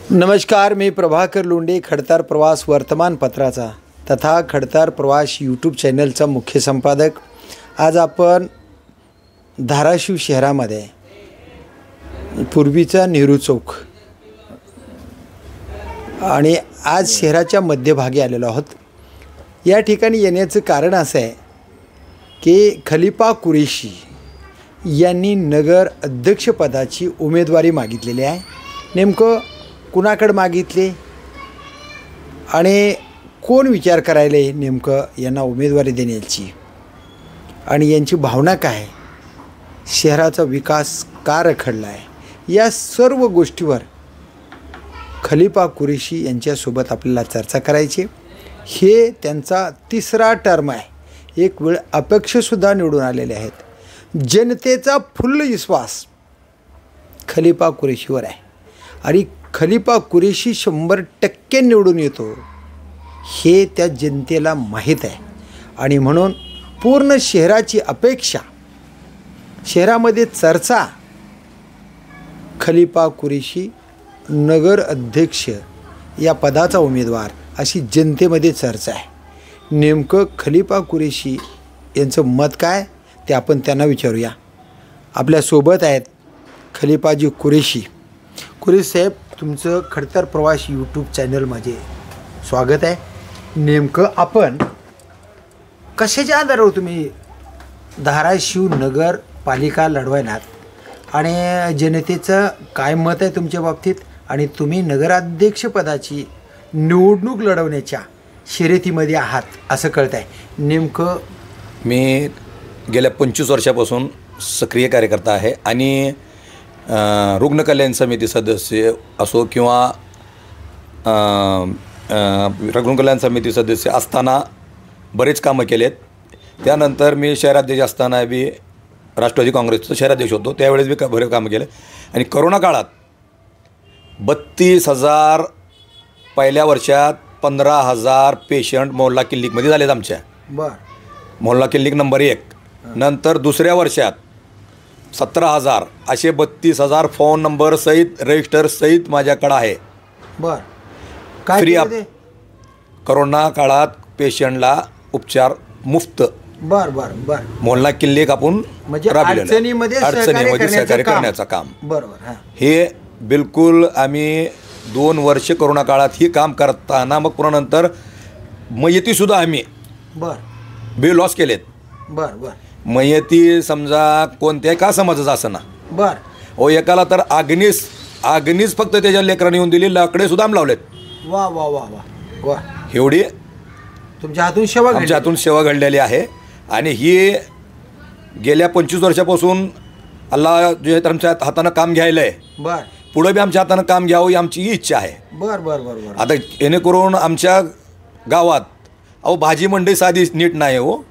नमस्कार, मी प्रभाकर लोंढे, खडतार प्रवास वर्तमानपत्राचा तथा खडतार प्रवास यूट्यूब चॅनलचा मुख्य संपादक। आज आपण धाराशिव शहरामध्ये पूर्वीचा नेहरू चौक आणि आज शहराच्या मध्यभागी आलेलो आहोत। या ठिकाणी येण्याचं कारण असं आहे की खलीफा कुरेशी यांनी नगर अध्यक्षपदाची उमेदवारी मागितलेली आहे। नेमकं कुणाकडे मागितले आणि कोण विचार करायला नेमकं यांना उमेदवारी देण्याची आणि यांची भावना काय आहे, शहराचा विकास का रखडला आहे, या सर्व गोष्टीवर खलीफा कुरेशी यांच्यासोबत आपल्याला चर्चा करायची। हे त्यांचा तिसरा टर्म आहे। एक वेळ अपक्षसुद्धा निवडून आलेले आहेत। जनतेचा फुल्ल विश्वास खलीफा कुरेशीवर आहे आणि खलीफा कुरेशी 100% निवडून येतो हे त्या जनतेला माहीत आहे आणि म्हणून पूर्ण शहराची अपेक्षा, शहरामध्ये चर्चा, खलीफा कुरेशी नगर अध्यक्ष या पदाचा उमेदवार अशी जनतेमध्ये चर्चा आहे। नेमकं खलीफा कुरेशी यांचं मत काय ते आपण त्यांना विचारूया। आपल्यासोबत आहेत खलीफाजी कुरेशी। कुरेशी साहेब, तुमचं खडतार प्रवास यूट्यूब चॅनलमध्ये स्वागत आहे। नेमकं आपण कशाच्या आधारावर तुम्ही धाराशिव नगरपालिका लढवायलात आणि जनतेचं काय मत आहे तुमच्या बाबतीत आणि तुम्ही नगराध्यक्षपदाची निवडणूक लढवण्याच्या शर्यतीमध्ये आहात असं कळत आहे। नेमकं मी गेल्या 25 वर्षापासून सक्रिय कार्यकर्ता आहे आणि रुग्ण कल्याण समिती सदस्य असो किंवा रुग्ण कल्याण समिती सदस्य असताना बरेच कामं केलेत। त्यानंतर मी शहराध्यक्ष असताना बी राष्ट्रवादी काँग्रेसचं शहराध्यक्ष होतो, त्यावेळेस बी बरेच कामं केले आणि करोना काळात 32,000 पहिल्या वर्षात 15,000 पेशंट मोहल्ला क्लिनिकमध्ये झालेत आमच्या। मोहल्ला क्लिनिक नंबर 1। नंतर दुसऱ्या वर्षात 17,000 असे 32,000 फोन नंबर सहित रजिस्टर सहित माझ्याकडे आहे। काय फ्री ऑफ करोना काळात पेशंटला उपचार मुफ्त। मोहल्ला क्लिनिक आपण अडचणीमध्ये सहकार्य करण्याचं काम। बरोबर। हे बिलकुल आम्ही 2 वर्ष करोना काळात ही काम करताना मग पुन्हा नंतर मयतीसुद्धा आम्ही बे लॉस केलेत। मयती समजा कोणत्याही का समाजाचं असं ना हो, एकाला तर आग्नीस फक्त त्याच्या लेकरांनी येऊन दिली, लाकडे सुद्धा आम्ही लावलेत। वा वा वा वा वा, एवढी तुमच्या हातून सेवा घडलेली आहे आणि ही गेल्या 25 वर्षापासून अल्लाह जे आमच्या हातानं काम घ्यायला आहे, पुढे बी आमच्या हातानं काम घ्यावं ही आमची इच्छा आहे। आता येणेकरून आमच्या गावात भाजी मंडई साधी नीट नाही हो।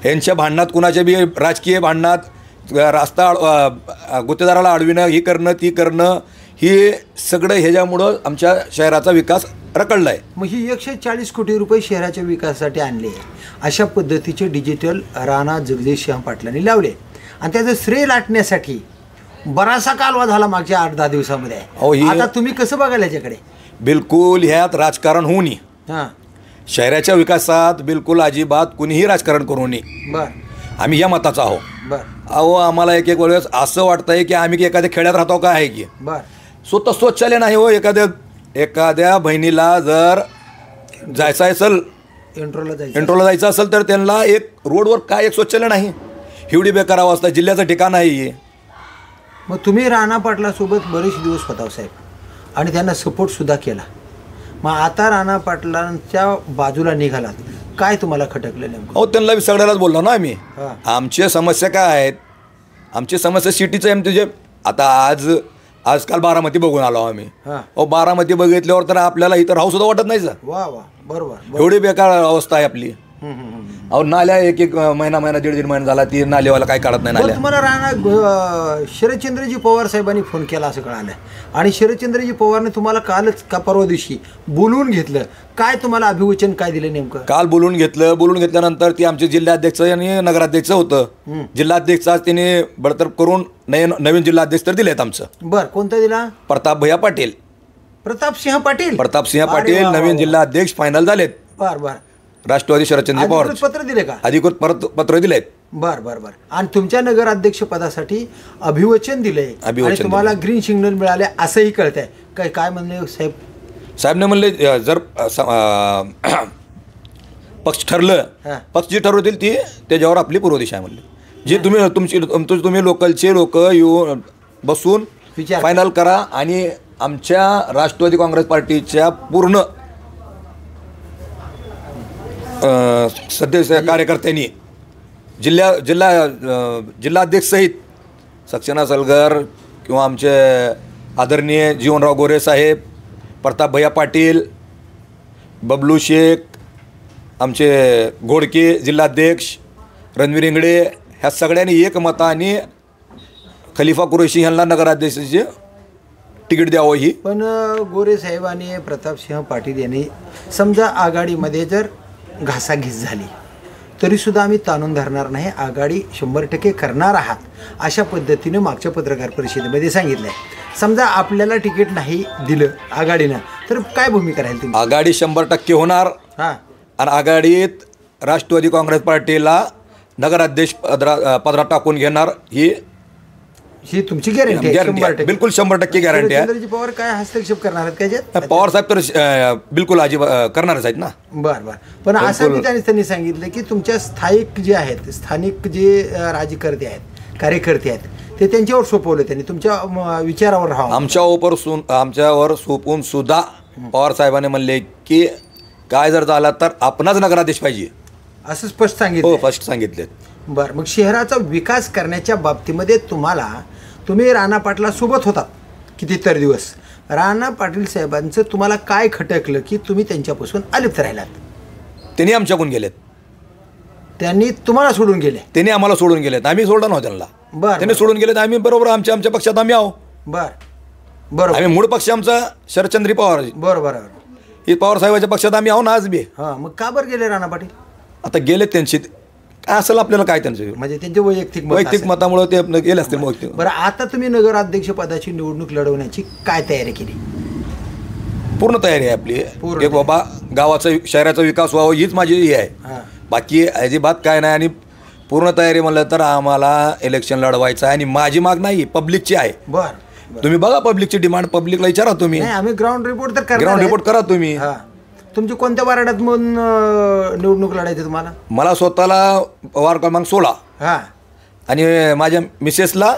यांच्या भांडणात, कुणाच्या बी राजकीय भांडणात रस्ता गुत्तेदाराला अडविणं, ही करणं ती करणं, ही सगळं ह्याच्यामुळं आमच्या शहराचा विकास रखडला आहे। मग ही 140 कोटी रुपये शहराच्या विकासासाठी आणले, अशा पद्धतीचे डिजिटल राणा जगदीशसिंह पाटलांनी लावले आणि त्याचं श्रेय लाटण्यासाठी बराचसा कालवा झाला मागच्या 8-10 दिवसामध्ये। आता तुम्ही कसं बघायला याच्याकडे? बिलकुल ह्यात राजकारण होऊ नये, शहराच्या विकासात बिलकुल अजिबात कुणीही राजकारण करू नये, आम्ही या मताचा आहो। आम्हाला एक वेळेस असं वाटतंय की आम्ही एखाद्या खेड्यात राहतो का आहे की स्वतः शौचालय नाही हो। एखाद्या बहिणीला जर जायचं असेल, इंट्रोला जायचं असेल तर त्यांना एक रोडवर काय एक शौचालय नाही, एवढी बेकार अवस्था, जिल्ह्याचं ठिकाण आहे। मग तुम्ही राणा पाटलासोबत बरेच दिवस होता साहेब आणि त्यांना सपोर्टसुद्धा केला, मग आता राणा पाटलांच्या बाजूला निघालात, काय तुम्हाला खटकलं नेमकं? हो, त्यांना सगळ्यालाच बोललो ना आम्ही। आमच्या समस्या काय आहेत, आमची समस्या सिटीचं आहे आमचे जे आता आजकाल बारामती बघून आलो आम्ही। बारामती बघितल्यावर तर आपल्याला इथं राहू सुद्धा वाटत नाही सर। वा वा, बरोबर, एवढी बेकार अवस्था आहे आपली। अहो, नाल्या एक महिना दीड महिना झाला, ती नालेवाला काय काढत नाही नाल्या। तुम्हाला राणा शरदचंद्रजी पवार साहेबांनी फोन केला असं कळालं आणि शरदचंद्रजी पवारने तुम्हाला कालच का परवा दिवशी बोलवून घेतलं, काय तुम्हाला अभिवचन काय दिलं नेमकं? काल बोलून घेतल्यानंतर ती आमचे जिल्हाध्यक्ष आणि नगराध्यक्ष होतं। जिल्हाध्यक्ष तिने बडतर्फ करून नवीन जिल्हाध्यक्ष तर दिलेत आमचं। कोणता दिला? प्रताप भैया पाटील। प्रतापसिंह पाटील प्रतापसिंह नवीन जिल्हा अध्यक्ष फायनल झालेत. बर बर. राष्ट्रवादी शरदचंद्र पवार पत्र दिले का? अधिकृत पत्र दिलेत. बर बर बर. आणि तुमच्या नगराध्यक्ष पदासाठी अभिवचन दिलंय आणि तुम्हाला ग्रीन सिग्नल मिळाले असंही कळतंय. काय म्हणले साहेबने म्हणले जर पक्ष ठरलं, पक्ष जे ठरवतील ती त्याच्यावर आपली पूर्व दिशा आहे म्हणले. जे तुम्ही लोकलचे लोक येऊन बसून फायनल करा आणि आमच्या राष्ट्रवादी काँग्रेस पार्टीच्या पूर्ण सदस्य कार्यकर्त्यांनी जिल्हाध्यक्ष सहित सक्सेना सलगर किंवा आमचे आदरणीय जीवनराव गोरे साहेब, प्रताप भैया पाटील, बबलू शेख, आमचे घोडके जिल्हाध्यक्ष, रणवीर इंगडे, ह्या सगळ्यांनी एकमताने खलिफा कुरेशी यांना नगराध्यक्षाचे तिकीट द्यावं. ही पण गोरे साहेब आणि प्रतापसिंह पाटील यांनी समजा आघाडीमध्ये जर घासाघीस झाली तरीसुद्धा आम्ही ताणून धरणार नाही, आघाडी 100% करणार आहात अशा पद्धतीने मागच्या पत्रकार परिषदेमध्ये सांगितलं आहे. समजा आपल्याला तिकीट नाही दिलं आघाडीनं तर काय भूमिका राहील तुमची? आघाडी 100% होणार. आणि आघाडीत राष्ट्रवादी काँग्रेस पार्टीला नगराध्यक्ष पदरात टाकून घेणार ही तुमची गॅरंटी आहे? बिलकुल 100% गॅरंटी आहे. चंद्रजी पवार काय हस्तक्षेप करणार आहेत त्याच्यात? पवार साहेब तर बिलकुल करणारच आहेत ना. बरं बरं. पण असं त्यांनी सांगितलं की तुमच्या स्थानिक जे आहेत, स्थानिक जे राजकारते आहेत, कार्यकर्ते आहेत, ते त्यांच्यावर सोपवलं त्यांनी, तुमच्या विचारावर राहा. आमच्यावर सोपवून सुद्धा पवार साहेबांनी म्हणले की काय जर झाला तर आपणाच नगराध्यक्ष पाहिजे असं स्पष्ट सांगितलं. हो, स्पष्ट सांगितले. बरं. मग शहराचा विकास करण्याच्या बाबतीमध्ये तुम्ही राणा पाटला सोबत होतात कितीतरी दिवस. राणा पाटील साहेबांचं तुम्हाला काय खटकलं की तुम्ही त्यांच्यापासून अलिप्त राहिलात? त्यांनी आमच्याकडून गेलेत. त्यांनी तुम्हाला सोडून गेले? त्यांनी आम्हाला सोडून गेलेत. आम्ही सोडलं नव्हतं त्यांना. बरं. त्यांनी सोडून गेलेत. आम्ही बरोबर आमच्या पक्षात आम्ही आहो. बरं बरोबर. आम्ही मूळ पक्ष आमचा शरदचंद्र पवार. बरोबर. ही पवार साहेबांच्या पक्षात आम्ही आहो ना आज बी. हां. मग का बरं गेले राणा पाटील? आता गेलेत त्यांची काय असेल आपल्याला काय त्यांचं म्हणजे त्यांच्या वैयक्तिक मतामुळे ते गेले असतील. बरं. आता तुम्ही नगराध्यक्ष पदाची निवडणूक लढवण्याची काय तयारी केली? पूर्ण तयारी आहे आपली. एक बाबा गावाचा शहराचा विकास व्हावा हीच माझी ही आहे. बाकी अजिबात काय नाही. आणि पूर्ण तयारी म्हणलं तर आम्हाला इलेक्शन लढवायचं आहे आणि माझी माग नाही, पब्लिकची आहे. बरं. तुम्ही बघा पब्लिकची डिमांड, पब्लिकला विचारा तुम्ही. आम्ही ग्राउंड रिपोर्ट करा तुम्ही. तुमची कोणत्या वार्डात म्हणून निवडणूक लढायची तुम्हाला? मला स्वतःला वार्ड क्रमांक 16 आणि माझ्या मिसेसला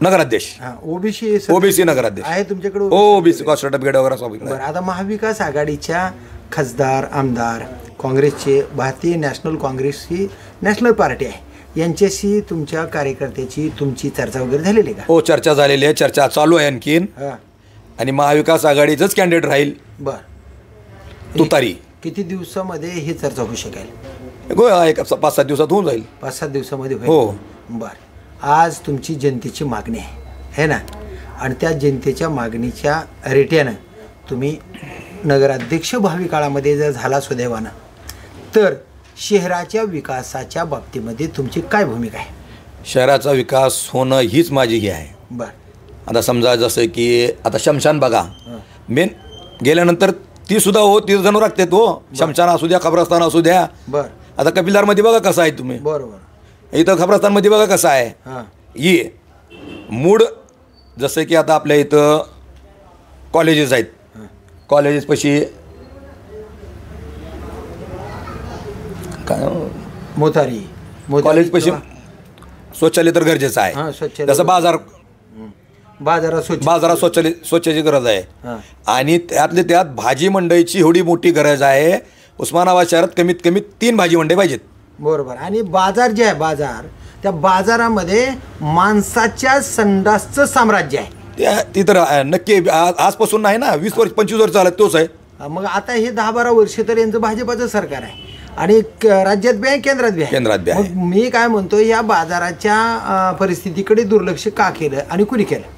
नगराध्यक्ष. ओबीसी नगराध्यक्ष आहे तुमच्याकडे? ओबीसी कास्ट सर्टिफिकेट वगैरे. आता महाविकास आघाडीच्या खासदार, आमदार, काँग्रेसचे, भारतीय नॅशनल काँग्रेस ही नॅशनल पार्टी आहे, यांच्याशी तुमच्या कार्यकर्त्याची तुमची चर्चा वगैरे झालेली का? हो, चर्चा झालेली आहे. चर्चा चालू आहे आणखीन. आणि महाविकास आघाडीचंच कॅन्डिडेट राहील. बरं. तुतारी. किती दिवसामध्ये ही चर्चा होऊ शकेल? 5-7 दिवसात होऊन जाईल. 5-7 दिवसामध्ये होईल. हो. बरं. आज तुमची जनतेची मागणी आहे ना, आणि त्या जनतेच्या मागणीच्या रेट्यानं तुम्ही नगराध्यक्ष भावी काळामध्ये जर झाला सुदैवानं तर शहराच्या विकासाच्या बाबतीमध्ये तुमची काय भूमिका आहे? शहराचा विकास होणं हीच माझी ही आहे. बरं. आता समजा जसं की आता शमशान बघा, मेन गेल्यानंतर ती सुद्धा हो, 30 जण राखतात हो. शमशान असू द्या, खबरस्तान असू द्या. बरं. आता कपिलदारमध्ये बघा कसं आहे तुम्ही. बरोबर. इथं खबरस्तानमध्ये बघा कसं आहे. ये मूळ जसं की आता आपल्या इथं कॉलेजेस आहेत, कॉलेजेसपाशी काय मोतारी कॉलेजपाशी शौचालय तर गरजेचं आहे. जसं बाजारात स्वच्छतेची गरज आहे. आणि त्यात भाजी मंडईची एवढी मोठी गरज आहे. उस्मानाबाद शहरात कमीत कमी 3 भाजी मंडई पाहिजेत. बरोबर. आणि बाजार जे आहे, त्या बाजारामध्ये माणसाच्या संडासचं साम्राज्य आहे. ती तर नक्की आजपासून नाही ना, 20-25 वर्ष झालं तोच आहे. मग आता हे 10-12 वर्ष तर यांचं भाजपाचं सरकार आहे आणि राज्यात बी आहे, केंद्रात बी आहे. मग मी काय म्हणतो, या बाजाराच्या परिस्थितीकडे दुर्लक्ष का केलं आणि कुणी केलं?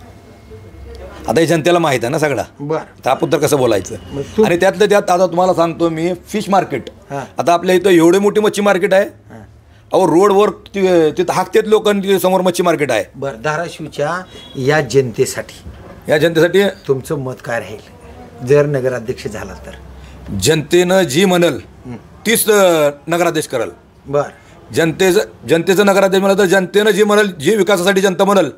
आता हे जनतेला माहीत आहे ना सगळं. बरं. त्याबद्दल कसं बोलायचं. आणि त्यातल्या त्यात आता तुम्हाला सांगतो मी, फिश मार्केट. आता आपल्या इथं एवढी मोठी मच्छी मार्केट आहे. अहो, रोडवर तिथं हाकतेत लोक, समोर मच्छी मार्केट आहे. बरं. धाराशिवच्या या जनतेसाठी या जनतेसाठी तुमचं मत काय राहील जर नगराध्यक्ष झाला तर? जनतेनं जी म्हणल तीच नगराध्यक्ष करल. बरं. जनतेचं नगराध्यक्ष म्हणलं तर जनतेनं जी म्हणल, जी विकासासाठी जनता म्हणल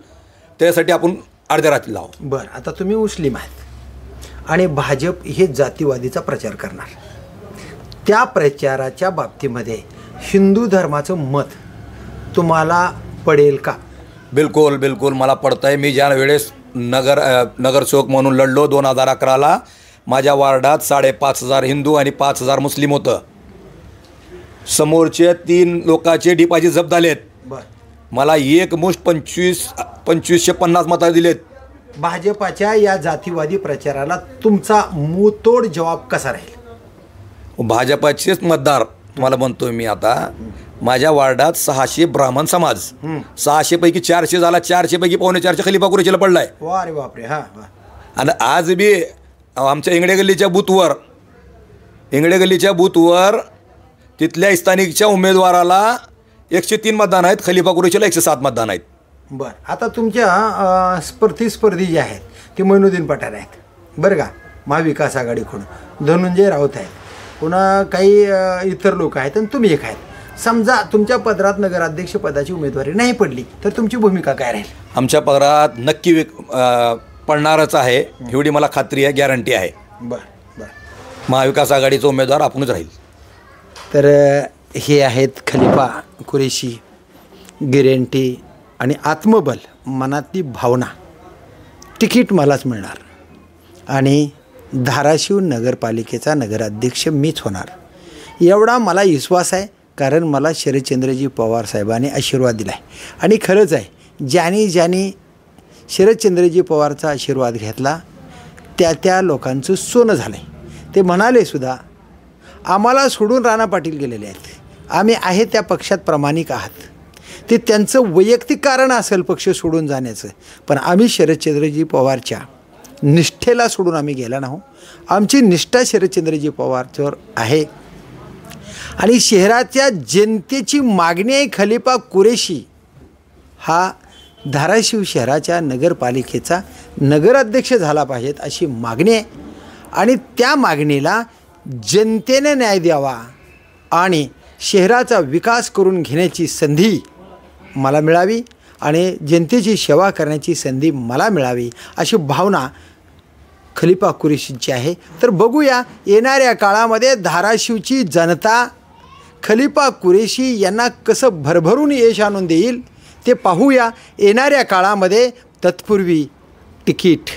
त्यासाठी आपण अर्ध्या रात्री लावू. बरं. आता तुम्ही मुस्लिम आहात आणि भाजप हे जातीवादीचा प्रचार करणार. त्या प्रचाराच्या बाबतीमध्ये हिंदू धर्माचं मत तुम्हाला पडेल का? बिलकुल बिलकुल मला पडतं आहे. मी ज्या वेळेस नगरसेवक म्हणून लढलो 2011ला, माझ्या वार्डात 5,500 हिंदू आणि 5,000 मुस्लिम होतं. समोरचे 3 लोकांचे डिपॉझिट जप्त झालेत. मला एक मुश्त 2550 मतं दिलेत. भाजपाच्या या जातीवादी प्रचाराला तुमचा मुतोड जवाब कसा राहील? भाजपाचेच मतदार तुम्हाला म्हणतोय मी. आता माझ्या वार्डात 600 ब्राह्मण समाज, 600 पैकी 400 झाला, 400 पैकी 4.25 खलिफा कुरेशीला पडलाय. वा रे बापरे. हां. आणि आज बी आमच्या इंगडे गल्लीच्या बूथवर तिथल्या स्थानिकच्या उमेदवाराला 103 मतदान आहेत, खलिफा कुरेशीला 107 मतदान आहेत. बरं. आता तुमच्या स्पर्धी जे आहेत ते मोइनुद्दीन पठाण आहेत, बरं का, महाविकास आघाडीकडून धनंजय राऊत आहेत, पुन्हा काही इतर लोक आहेत आणि तुम्ही एक आहेत. समजा तुमच्या पदरात नगराध्यक्ष पदाची उमेदवारी नाही पडली तर तुमची भूमिका काय राहील? आमच्या पदरात नक्की पडणारच आहे, एवढी मला खात्री आहे, गॅरंटी आहे. बरं. महाविकास आघाडीचा उमेदवार आपणच राहील. तर हे आहेत खलिफा कुरेशी. गॅरंटी आणि आत्मबल, मनातली भावना, तिकीट मलाच मिळणार आणि धाराशिव नगरपालिकेचा नगराध्यक्ष मीच होणार एवढा मला विश्वास आहे. कारण मला शरदचंद्रजी पवार साहेबांनी आशीर्वाद दिला आहे. आणि खरंच आहे, ज्यांनी शरदचंद्रजी पवारचा आशीर्वाद घेतला त्या लोकांचं सोनं झालं आहे. ते म्हणाले सुद्धा, आम्हाला सोडून राणा पाटील गेलेले आहेत, आम्ही आहे त्या पक्षात प्रामाणिक आहात. ते त्यांचं वैयक्तिक कारण असेल पक्ष सोडून जाण्याचं, पण आम्ही शरदचंद्रजी पवारच्या निष्ठेला सोडून आम्ही गेला नाहो. आमची निष्ठा शरदचंद्रजी पवारच्यावर आहे आणि शहराच्या जनतेची मागणी आहे खलिफा कुरेशी हा धाराशिव शहराच्या नगरपालिकेचा नगराध्यक्ष झाला पाहिजेत अशी मागणी आहे. आणि त्या मागणीला जनतेने न्याय द्यावा आणि शहराचा विकास करून घेण्याची संधी मला मिळावी आणि जनतेची सेवा करण्याची संधी मला मिळावी अशी भावना खलिफा कुरेशींची आहे. तर बघूया येणाऱ्या काळामध्ये धाराशिवची जनता खलिफा कुरेशी यांना कसं भरभरून यश आणून देईल ते पाहूया येणाऱ्या काळामध्ये. तत्पूर्वी तिकीट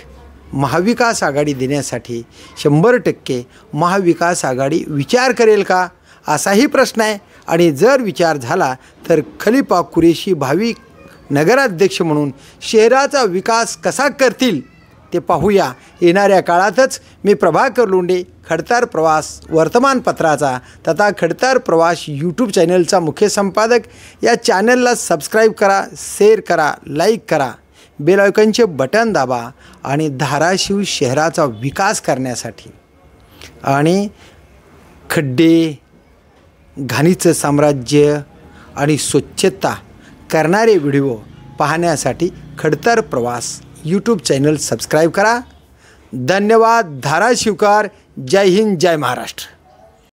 महाविकास आघाडी देण्यासाठी 100% महाविकास आघाडी विचार करेल का असाही प्रश्न आहे. आणि जर विचार झाला तर खलिफा कुरेशी भावी नगराध्यक्ष म्हणून शहराचा विकास कसा करतील ते पाहूया येणाऱ्या काळातच. मी प्रभाकर लोंढे, खडतर प्रवास वर्तमानपत्राचा तथा खडतर प्रवास यूट्यूब चॅनलचा मुख्य संपादक. या चॅनलला सबस्क्राईब करा, शेअर करा, लाईक करा, बेल आयकॉनचे बटन दाबा आणि धाराशिव शहराचा विकास करण्यासाठी आणि खड्डे, घाणीचं साम्राज्य आणि स्वच्छता करणारे व्हिडिओ पाहण्यासाठी खडतर प्रवास यूट्यूब चॅनल सबस्क्राईब करा. धन्यवाद. धाराशिवकर. जय हिंद, जय महाराष्ट्र.